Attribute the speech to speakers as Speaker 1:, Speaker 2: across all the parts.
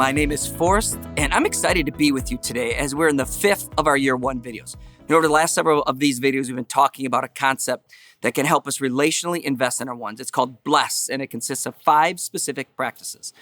Speaker 1: My name is Forrest, and I'm excited to be with you today as we're in the 5th of our Year 1 videos. Over the last several of these videos, we've been talking about a concept that can help us relationally invest in our ones. It's called Bless, and it consists of 5 specific practices.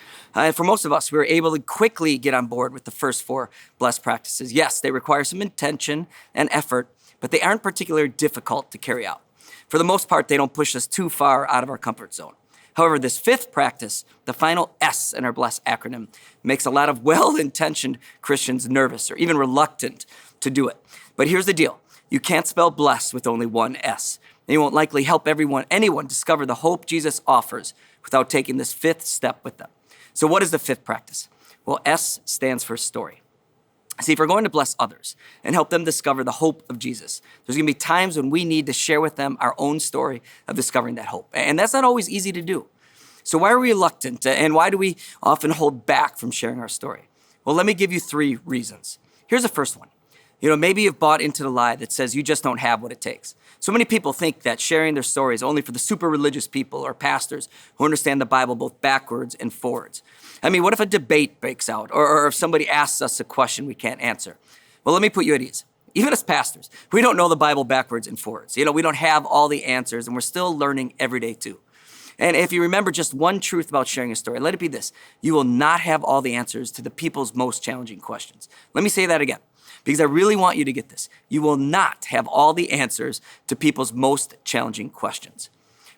Speaker 1: For most of us, we were able to quickly get on board with the first 4 Bless practices. Yes, they require some intention and effort, but they aren't particularly difficult to carry out. For the most part, they don't push us too far out of our comfort zone. However, this 5th practice, the final S in our BLESS acronym, makes a lot of well-intentioned Christians nervous or even reluctant to do it. But here's the deal. You can't spell bless with only one S. And you won't likely help anyone discover the hope Jesus offers without taking this 5th step with them. So what is the 5th practice? Well, S stands for story. See, if we're going to bless others and help them discover the hope of Jesus, there's going to be times when we need to share with them our own story of discovering that hope. And that's not always easy to do. So why are we reluctant and why do we often hold back from sharing our story? Well, let me give you 3 reasons. Here's the first one. Maybe you've bought into the lie that says you just don't have what it takes. So many people think that sharing their story is only for the super religious people or pastors who understand the Bible both backwards and forwards. I mean, what if a debate breaks out or if somebody asks us a question we can't answer? Well, let me put you at ease. Even as pastors, we don't know the Bible backwards and forwards. We don't have all the answers and we're still learning every day too. And if you remember just one truth about sharing a story, let it be this. You will not have all the answers to the people's most challenging questions. Let me say that again, because I really want you to get this. You will not have all the answers to people's most challenging questions.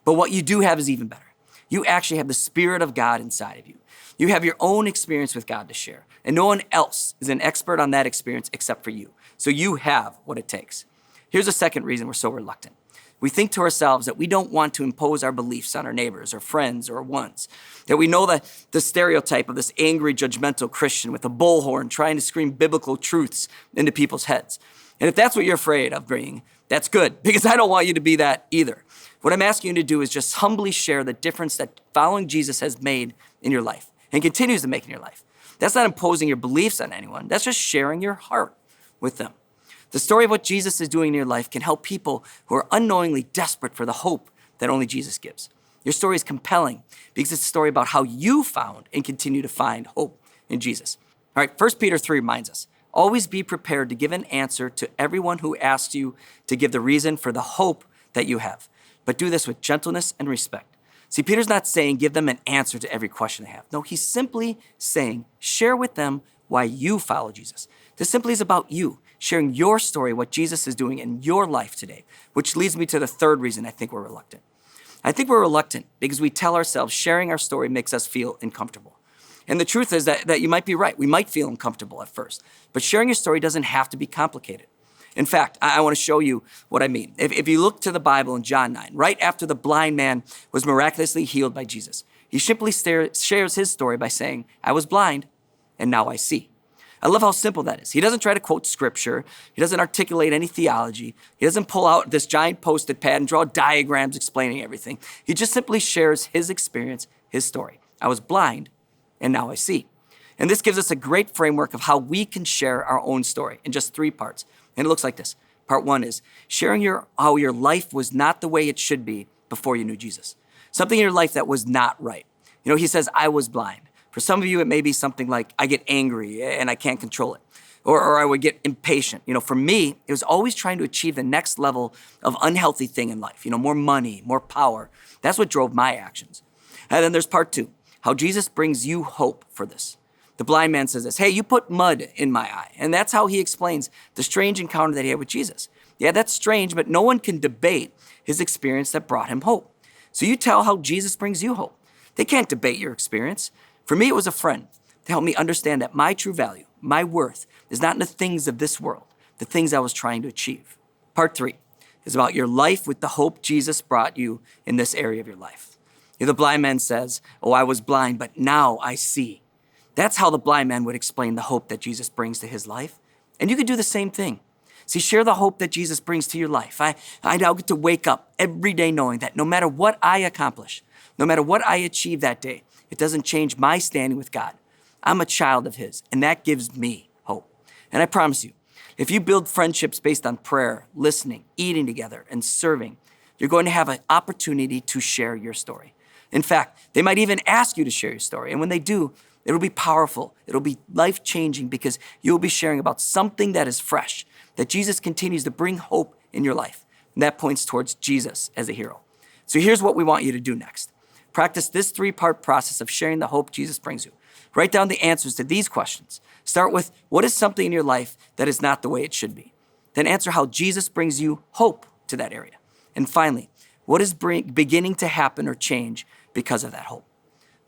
Speaker 1: But what you do have is even better. You actually have the Spirit of God inside of you. You have your own experience with God to share, and no one else is an expert on that experience except for you. So you have what it takes. Here's a second reason we're so reluctant. We think to ourselves that we don't want to impose our beliefs on our neighbors or friends or ones. That we know the stereotype of this angry, judgmental Christian with a bullhorn trying to scream biblical truths into people's heads. And if that's what you're afraid of being, that's good, because I don't want you to be that either. What I'm asking you to do is just humbly share the difference that following Jesus has made in your life and continues to make in your life. That's not imposing your beliefs on anyone. That's just sharing your heart with them. The story of what Jesus is doing in your life can help people who are unknowingly desperate for the hope that only Jesus gives. Your story is compelling because it's a story about how you found and continue to find hope in Jesus. All right, 1 Peter 3 reminds us, always be prepared to give an answer to everyone who asks you to give the reason for the hope that you have. But do this with gentleness and respect. See, Peter's not saying give them an answer to every question they have. No, he's simply saying share with them why you follow Jesus. This simply is about you, sharing your story, what Jesus is doing in your life today, which leads me to the 3rd reason I think we're reluctant. I think we're reluctant because we tell ourselves sharing our story makes us feel uncomfortable. And the truth is that you might be right. We might feel uncomfortable at first, but sharing your story doesn't have to be complicated. In fact, I want to show you what I mean. If you look to the Bible in John 9, right after the blind man was miraculously healed by Jesus, he simply shares his story by saying, I was blind and now I see. I love how simple that is. He doesn't try to quote scripture. He doesn't articulate any theology. He doesn't pull out this giant Post-it pad and draw diagrams explaining everything. He just simply shares his experience, his story. I was blind and now I see. And this gives us a great framework of how we can share our own story in just 3 parts. And it looks like this. Part 1 is sharing how your life was not the way it should be before you knew Jesus. Something in your life that was not right. He says, I was blind. For some of you, it may be something like, I get angry and I can't control it. Or I would get impatient. For me, it was always trying to achieve the next level of unhealthy thing in life. More money, more power. That's what drove my actions. And then there's part 2, how Jesus brings you hope for this. The blind man says this, hey, you put mud in my eye. And that's how he explains the strange encounter that he had with Jesus. Yeah, that's strange, but no one can debate his experience that brought him hope. So you tell how Jesus brings you hope. They can't debate your experience. For me, it was a friend to help me understand that my true value, my worth, is not in the things of this world, the things I was trying to achieve. Part 3 is about your life with the hope Jesus brought you in this area of your life. The blind man says, oh, I was blind, but now I see. That's how the blind man would explain the hope that Jesus brings to his life. And you could do the same thing. See, share the hope that Jesus brings to your life. I now get to wake up every day knowing that no matter what I accomplish, no matter what I achieve that day, it doesn't change my standing with God. I'm a child of his, and that gives me hope. And I promise you, if you build friendships based on prayer, listening, eating together, and serving, you're going to have an opportunity to share your story. In fact, they might even ask you to share your story. And when they do, It'll be powerful. It'll be life-changing because you'll be sharing about something that is fresh, that Jesus continues to bring hope in your life. And that points towards Jesus as a hero. So here's what we want you to do next. Practice this 3-part process of sharing the hope Jesus brings you. Write down the answers to these questions. Start with, what is something in your life that is not the way it should be? Then answer how Jesus brings you hope to that area. And finally, what is beginning to happen or change because of that hope?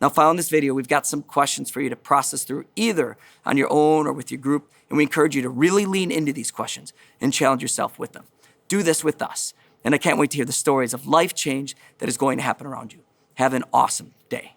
Speaker 1: Now, following this video, we've got some questions for you to process through either on your own or with your group, and we encourage you to really lean into these questions and challenge yourself with them. Do this with us, and I can't wait to hear the stories of life change that is going to happen around you. Have an awesome day.